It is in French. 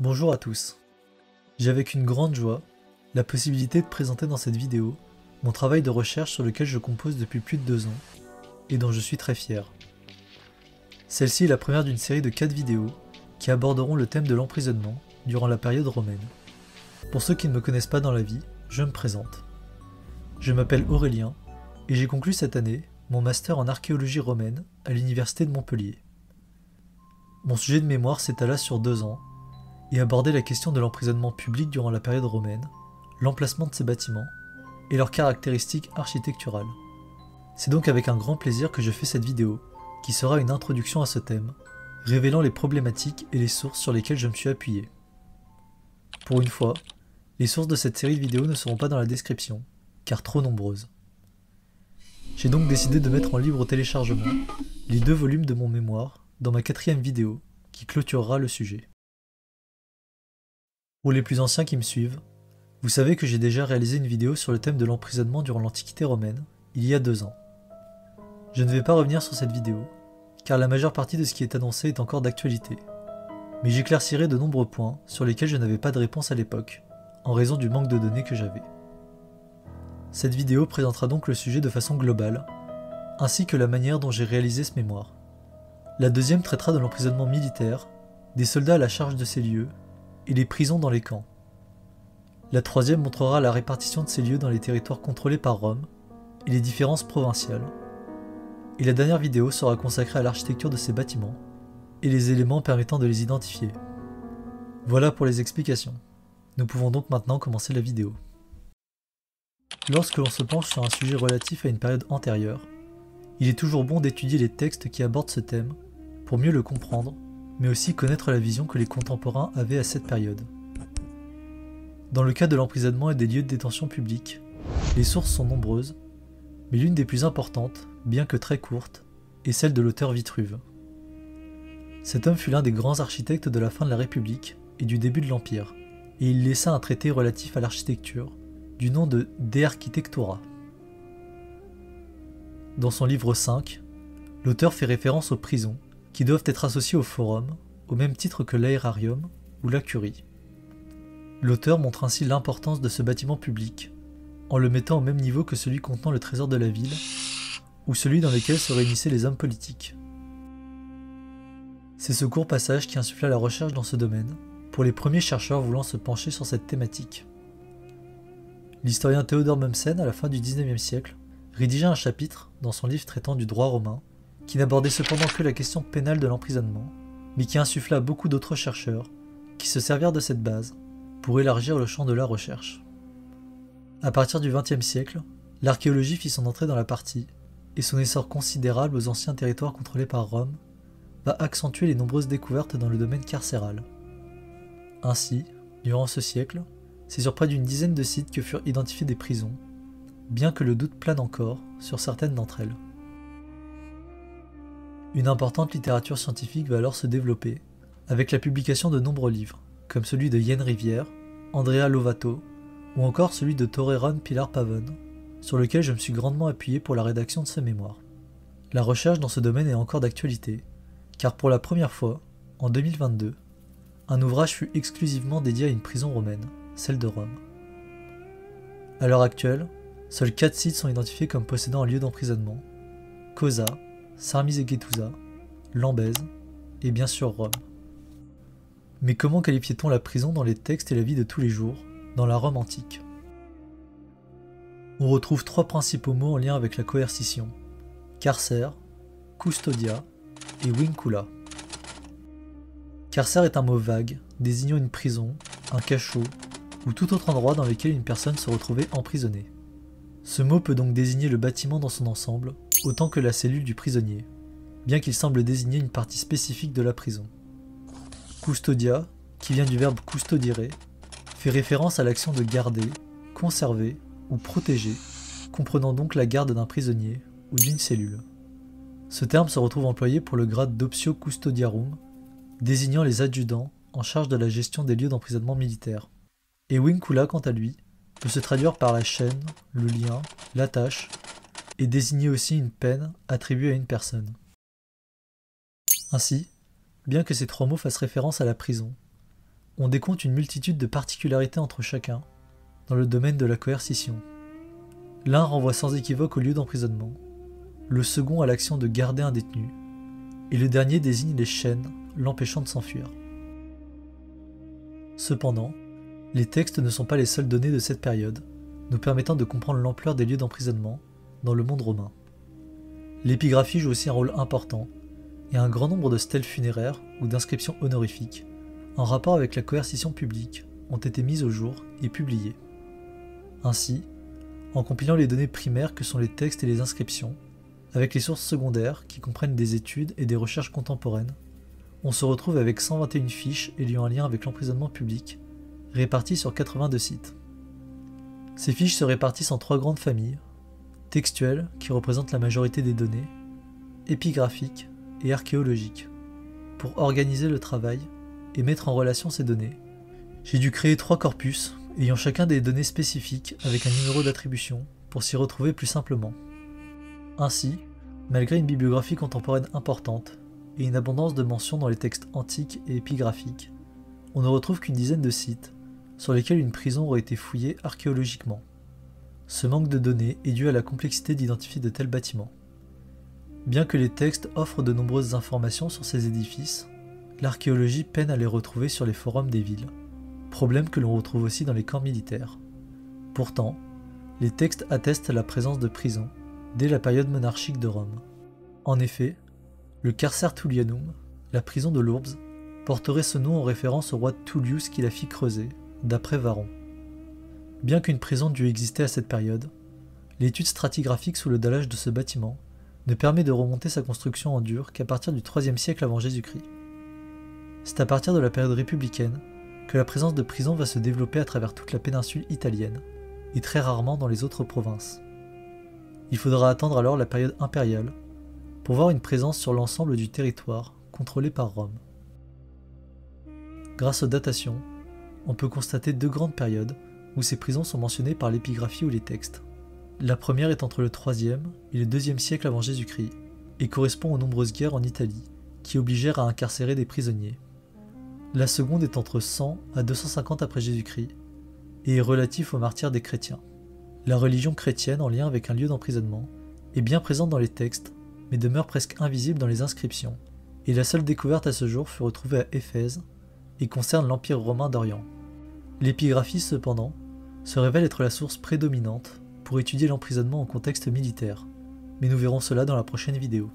Bonjour à tous. J'ai avec une grande joie la possibilité de présenter dans cette vidéo mon travail de recherche sur lequel je compose depuis plus de 2 ans et dont je suis très fier. Celle-ci est la première d'une série de 4 vidéos qui aborderont le thème de l'emprisonnement durant la période romaine. Pour ceux qui ne me connaissent pas dans la vie, je me présente. Je m'appelle Aurélien et j'ai conclu cette année mon master en archéologie romaine à l'université de Montpellier. Mon sujet de mémoire s'étala sur 2 ans et abordait la question de l'emprisonnement public durant la période romaine, l'emplacement de ces bâtiments et leurs caractéristiques architecturales. C'est donc avec un grand plaisir que je fais cette vidéo, qui sera une introduction à ce thème, révélant les problématiques et les sources sur lesquelles je me suis appuyé. Pour une fois, les sources de cette série de vidéos ne seront pas dans la description, car trop nombreuses. J'ai donc décidé de mettre en libre téléchargement les 2 volumes de mon mémoire dans ma 4e vidéo, qui clôturera le sujet. Pour les plus anciens qui me suivent, vous savez que j'ai déjà réalisé une vidéo sur le thème de l'emprisonnement durant l'Antiquité romaine, il y a 2 ans. Je ne vais pas revenir sur cette vidéo, car la majeure partie de ce qui est annoncé est encore d'actualité, mais j'éclaircirai de nombreux points sur lesquels je n'avais pas de réponse à l'époque, en raison du manque de données que j'avais. Cette vidéo présentera donc le sujet de façon globale, ainsi que la manière dont j'ai réalisé ce mémoire. La deuxième traitera de l'emprisonnement militaire, des soldats à la charge de ces lieux, et les prisons dans les camps. La troisième montrera la répartition de ces lieux dans les territoires contrôlés par Rome et les différences provinciales. Et la dernière vidéo sera consacrée à l'architecture de ces bâtiments et les éléments permettant de les identifier. Voilà pour les explications. Nous pouvons donc maintenant commencer la vidéo. Lorsque l'on se penche sur un sujet relatif à une période antérieure, il est toujours bon d'étudier les textes qui abordent ce thème pour mieux le comprendre, mais aussi connaître la vision que les contemporains avaient à cette période. Dans le cas de l'emprisonnement et des lieux de détention publics, les sources sont nombreuses, mais l'une des plus importantes, bien que très courte, est celle de l'auteur Vitruve. Cet homme fut l'un des grands architectes de la fin de la République et du début de l'Empire, et il laissa un traité relatif à l'architecture, du nom de De Architectura. Dans son livre 5, l'auteur fait référence aux prisons, qui doivent être associées au forum, au même titre que l'aérarium ou la curie. L'auteur montre ainsi l'importance de ce bâtiment public, en le mettant au même niveau que celui contenant le trésor de la ville, ou celui dans lequel se réunissaient les hommes politiques. C'est ce court passage qui insuffla la recherche dans ce domaine, pour les premiers chercheurs voulant se pencher sur cette thématique. L'historien Théodore Mommsen, à la fin du XIXe siècle, rédigea un chapitre, dans son livre traitant du droit romain, qui n'abordait cependant que la question pénale de l'emprisonnement, mais qui insuffla à beaucoup d'autres chercheurs, qui se servirent de cette base, pour élargir le champ de la recherche. À partir du XXe siècle, l'archéologie fit son entrée dans la partie, et son essor considérable aux anciens territoires contrôlés par Rome va accentuer les nombreuses découvertes dans le domaine carcéral. Ainsi, durant ce siècle, c'est sur près d'une dizaine de sites que furent identifiées des prisons, bien que le doute plane encore sur certaines d'entre elles. Une importante littérature scientifique va alors se développer, avec la publication de nombreux livres, comme celui de Yen Rivière, Andrea Lovato, ou encore celui de Torrejon Pilar Pavón, sur lequel je me suis grandement appuyé pour la rédaction de ce mémoire. La recherche dans ce domaine est encore d'actualité, car pour la première fois, en 2022, un ouvrage fut exclusivement dédié à une prison romaine, celle de Rome. À l'heure actuelle, seuls 4 sites sont identifiés comme possédant un lieu d'emprisonnement: Cosa, Sarmizegetusa, Lambèse et bien sûr Rome. Mais comment qualifiait-on la prison dans les textes et la vie de tous les jours, dans la Rome antique? On retrouve 3 principaux mots en lien avec la coercition: carcère, custodia et vincula. Carcère est un mot vague, désignant une prison, un cachot, ou tout autre endroit dans lequel une personne se retrouvait emprisonnée. Ce mot peut donc désigner le bâtiment dans son ensemble, autant que la cellule du prisonnier, bien qu'il semble désigner une partie spécifique de la prison. Custodia, qui vient du verbe custodire, fait référence à l'action de garder, conserver ou protéger, comprenant donc la garde d'un prisonnier ou d'une cellule. Ce terme se retrouve employé pour le grade d'optio custodiarum, désignant les adjudants en charge de la gestion des lieux d'emprisonnement militaire. Et vincula, quant à lui, peut se traduire par la chaîne, le lien, l'attache, et désigner aussi une peine attribuée à une personne. Ainsi, bien que ces 3 mots fassent référence à la prison, On décompte une multitude de particularités entre chacun dans le domaine de la coercition. L'un renvoie sans équivoque au lieu d'emprisonnement, le second à l'action de garder un détenu, et le dernier désigne les chaînes l'empêchant de s'enfuir. Cependant, les textes ne sont pas les seules données de cette période, nous permettant de comprendre l'ampleur des lieux d'emprisonnement dans le monde romain. L'épigraphie joue aussi un rôle important, et un grand nombre de stèles funéraires ou d'inscriptions honorifiques, en rapport avec la coercition publique, ont été mises au jour et publiées. Ainsi, en compilant les données primaires que sont les textes et les inscriptions, avec les sources secondaires qui comprennent des études et des recherches contemporaines, on se retrouve avec 121 fiches ayant un lien avec l'emprisonnement public, réparties sur 82 sites. Ces fiches se répartissent en 3 grandes familles: textuelles, qui représentent la majorité des données, épigraphiques et archéologiques. Pour organiser le travail et mettre en relation ces données, j'ai dû créer 3 corpus ayant chacun des données spécifiques avec un numéro d'attribution pour s'y retrouver plus simplement. Ainsi, malgré une bibliographie contemporaine importante et une abondance de mentions dans les textes antiques et épigraphiques, on ne retrouve qu'une dizaine de sites sur lesquels une prison aurait été fouillée archéologiquement. Ce manque de données est dû à la complexité d'identifier de tels bâtiments. Bien que les textes offrent de nombreuses informations sur ces édifices, l'archéologie peine à les retrouver sur les forums des villes, problème que l'on retrouve aussi dans les camps militaires. Pourtant, les textes attestent la présence de prisons dès la période monarchique de Rome. En effet, le Carcer Tullianum, la prison de l'Ourbs, porterait ce nom en référence au roi Tullius qui la fit creuser, d'après Varron. Bien qu'une prison dût exister à cette période, l'étude stratigraphique sous le dallage de ce bâtiment ne permet de remonter sa construction en dur qu'à partir du IIIe siècle avant Jésus-Christ. C'est à partir de la période républicaine que la présence de prisons va se développer à travers toute la péninsule italienne, et très rarement dans les autres provinces. Il faudra attendre alors la période impériale pour voir une présence sur l'ensemble du territoire contrôlé par Rome. Grâce aux datations, on peut constater 2 grandes périodes où ces prisons sont mentionnées par l'épigraphie ou les textes. La première est entre le IIIe et le IIe siècle avant Jésus-Christ et correspond aux nombreuses guerres en Italie qui obligèrent à incarcérer des prisonniers. La seconde est entre 100 à 250 après Jésus-Christ et est relative aux martyrs des chrétiens. La religion chrétienne en lien avec un lieu d'emprisonnement est bien présente dans les textes mais demeure presque invisible dans les inscriptions, et la seule découverte à ce jour fut retrouvée à Éphèse et concerne l'Empire romain d'Orient. L'épigraphie, cependant, se révèle être la source prédominante pour étudier l'emprisonnement en contexte militaire, mais nous verrons cela dans la prochaine vidéo.